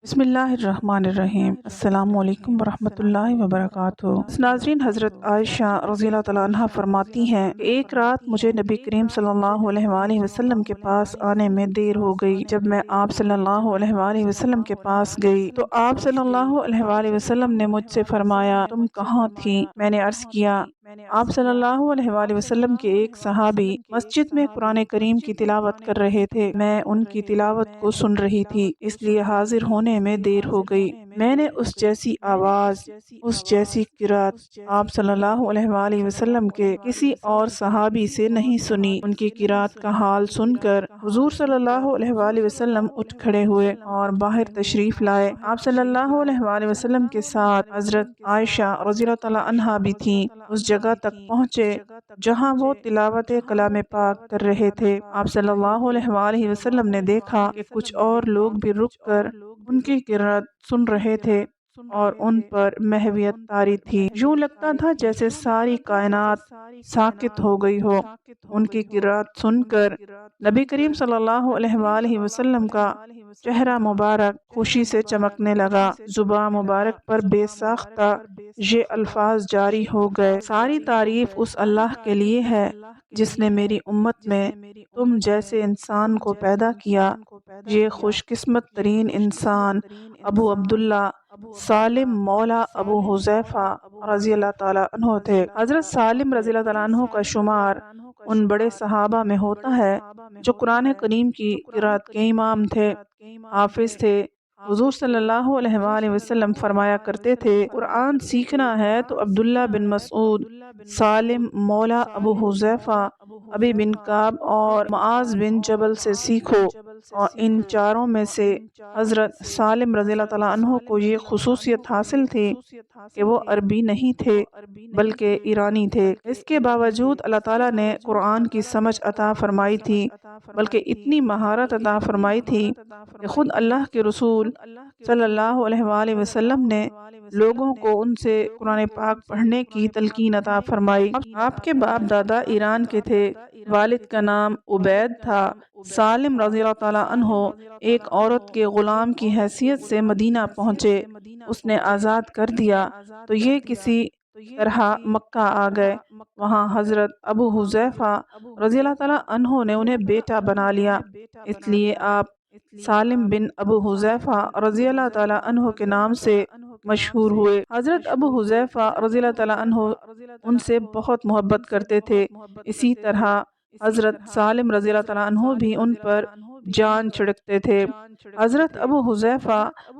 بسم اللہ الرحمن الرحیم۔ السلام علیکم ورحمۃ اللہ وبرکاتہ۔ ناظرین، حضرت عائشہ رضی اللہ تعالیٰ عنہ فرماتی ہیں کہ ایک رات مجھے نبی کریم صلی اللہ علیہ وآلہ وسلم کے پاس آنے میں دیر ہو گئی۔ جب میں آپ صلی اللہ علیہ وآلہ وسلم کے پاس گئی تو آپ صلی اللہ علیہ وآلہ وسلم نے مجھ سے فرمایا، تم کہاں تھی؟ میں نے عرض کیا، آپ صلی اللہ علیہ وآلہ وسلم کے ایک صحابی مسجد میں قرآن کریم کی تلاوت کر رہے تھے، میں ان کی تلاوت کو سن رہی تھی، اس لیے حاضر ہونے میں دیر ہو گئی۔ میں نے اس جیسی آواز، اس جیسی قرات آپ صلی اللہ علیہ وآلہ وسلم کے کسی اور صحابی سے نہیں سنی۔ ان کی قرات کا حال سن کر حضور صلی اللہ علیہ وآلہ وسلم اٹھ کھڑے ہوئے اور باہر تشریف لائے۔ آپ صلی اللہ علیہ وآلہ وسلم کے ساتھ حضرت عائشہ رضی اللہ تعالیٰ عنہا بھی تھیں۔ اس جگہ تک پہنچے جہاں وہ تلاوت کلام پاک کر رہے تھے۔ آپ صلی اللہ علیہ وآلہ وسلم نے دیکھا کہ کچھ اور لوگ بھی رک کر ان کی قرات سن رہے تھے اور ان پر محویت طاری تھی۔ یوں لگتا تھا جیسے ساری کائنات ساکت ہو گئی ہو۔ ان کی قرات سن کر نبی کریم صلی اللہ علیہ وآلہ وسلم کا چہرہ مبارک خوشی سے چمکنے لگا، زبان مبارک پر بے ساختہ یہ الفاظ جاری ہو گئے، ساری تعریف اس اللہ کے لیے ہے جس نے میری امت میں تم جیسے انسان کو پیدا کیا۔ یہ خوش قسمت ترین انسان ابو عبداللہ سالم مولا ابو حذیفہ رضی اللہ تعالیٰ عنہ تھے۔ حضرت سالم رضی اللہ تعالیٰ عنہ کا شمار ان بڑے صحابہ میں ہوتا ہے جو قرآن کریم کی قرات کے امام تھے، حافظ تھے۔ حضور صلی اللہ علیہ وآلہ وسلم فرمایا کرتے تھے، قرآن سیکھنا ہے تو عبداللہ بن مسعود، سالم مولا ابو حذیفہ، ابی بن کعب اور معاذ بن جبل سے سیکھو۔ اور ان چاروں میں سے حضرت سالم رضی اللہ تعالیٰ عنہ کو یہ خصوصیت حاصل تھی کہ وہ عربی نہیں تھے بلکہ ایرانی تھے۔ اس کے باوجود اللہ تعالیٰ نے قرآن کی سمجھ عطا فرمائی تھی، بلکہ اتنی مہارت عطا فرمائی تھی کہ خود اللہ کے رسول صلی اللہ علیہ وآلہ وسلم نے لوگوں کو ان سے قرآن پاک پڑھنے کی تلقین عطا فرمائی۔ آپ کے باپ دادا ایران کے تھے، والد کا نام عبید تھا۔ سالم رضی اللہ تعالیٰ عنہ ایک عورت کے غلام کی حیثیت سے مدینہ پہنچے، اس نے آزاد کر دیا تو یہ کسی طرح مکہ آ گئے۔ وہاں حضرت ابو حذیفہ رضی اللہ تعالیٰ عنہ نے انہیں بیٹا بنا لیا، اس لیے آپ سالم بن ابو حذیفہ رضی اللہ تعالیٰ عنہ کے نام سے مشہور ہوئے۔ حضرت ابو حذیفہ رضی اللہ تعالیٰ عنہ ان سے بہت محبت کرتے تھے، اسی طرح حضرت سالم رضی اللہ تعالیٰ عنہ بھی ان پر جان چھڑکتے تھے۔ حضرت ابو حذیفہ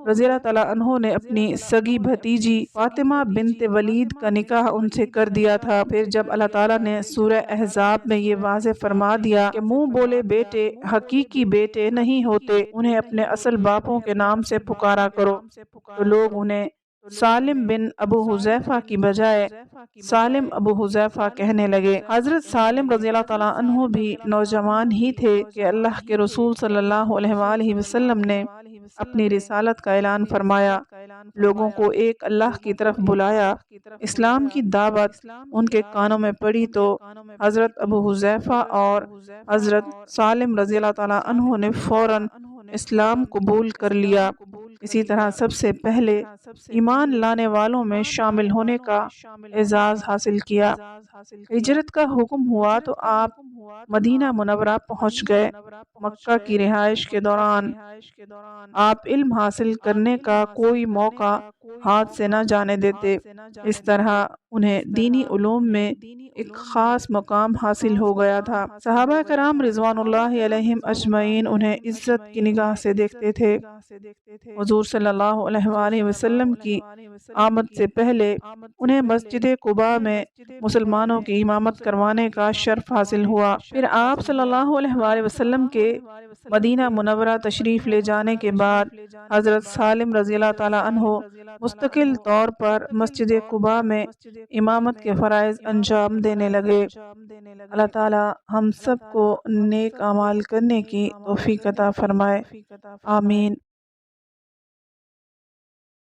رضی اللہ تعالیٰ عنہ نے اپنی سگی بھتیجی فاطمہ بنت ولید کا نکاح ان سے کر دیا تھا۔ پھر جب اللہ تعالیٰ نے سورہ احزاب میں یہ واضح فرما دیا کہ منہ بولے بیٹے حقیقی بیٹے نہیں ہوتے، انہیں اپنے اصل باپوں کے نام سے پکارا کرو، تو لوگ انہیں سالم بن ابو حذیفہ کی بجائے سالم ابو حذیفہ کہنے لگے۔ حضرت سالم رضی اللہ تعالیٰ عنہ بھی نوجوان ہی تھے کہ اللہ کے رسول صلی اللہ علیہ وآلہ وسلم نے اپنی رسالت کا اعلان فرمایا، لوگوں کو ایک اللہ کی طرف بلایا۔ اسلام کی دعوت ان کے کانوں میں پڑی تو حضرت ابو حذیفہ اور حضرت سالم رضی اللہ تعالیٰ عنہ نے فوراً اسلام قبول کر لیا۔ اسی طرح سب سے پہلے ایمان لانے والوں میں شامل ہونے کا اعزاز حاصل کیا۔ ہجرت کا حکم ہوا تو آپ مدینہ منورہ پہنچ گئے۔ مکہ کی رہائش کے دوران آپ علم حاصل کرنے کا کوئی موقع ہاتھ سے نہ جانے دیتے، اس طرح انہیں دینی علوم میں ایک خاص مقام حاصل ہو گیا تھا۔ صحابہ کرام رضوان اللہ علیہم اجمعین انہیں عزت کی نگاہ سے دیکھتے تھے۔ حضور صلی اللہ علیہ وآلہ وسلم کی آمد سے پہلے انہیں مسجد قباء میں مسلمانوں کی امامت کروانے کا شرف حاصل ہوا۔ پھر آپ صلی اللہ علیہ وآلہ وسلم کے مدینہ منورہ تشریف لے جانے کے بعد حضرت سالم رضی اللہ تعالیٰ عنہ مستقل طور پر مسجد قباء میں امامت کے فرائض انجام دینے لگے۔ اللہ تعالیٰ ہم سب کو نیک اعمال کرنے کی توفیق عطا فرمائے، آمین۔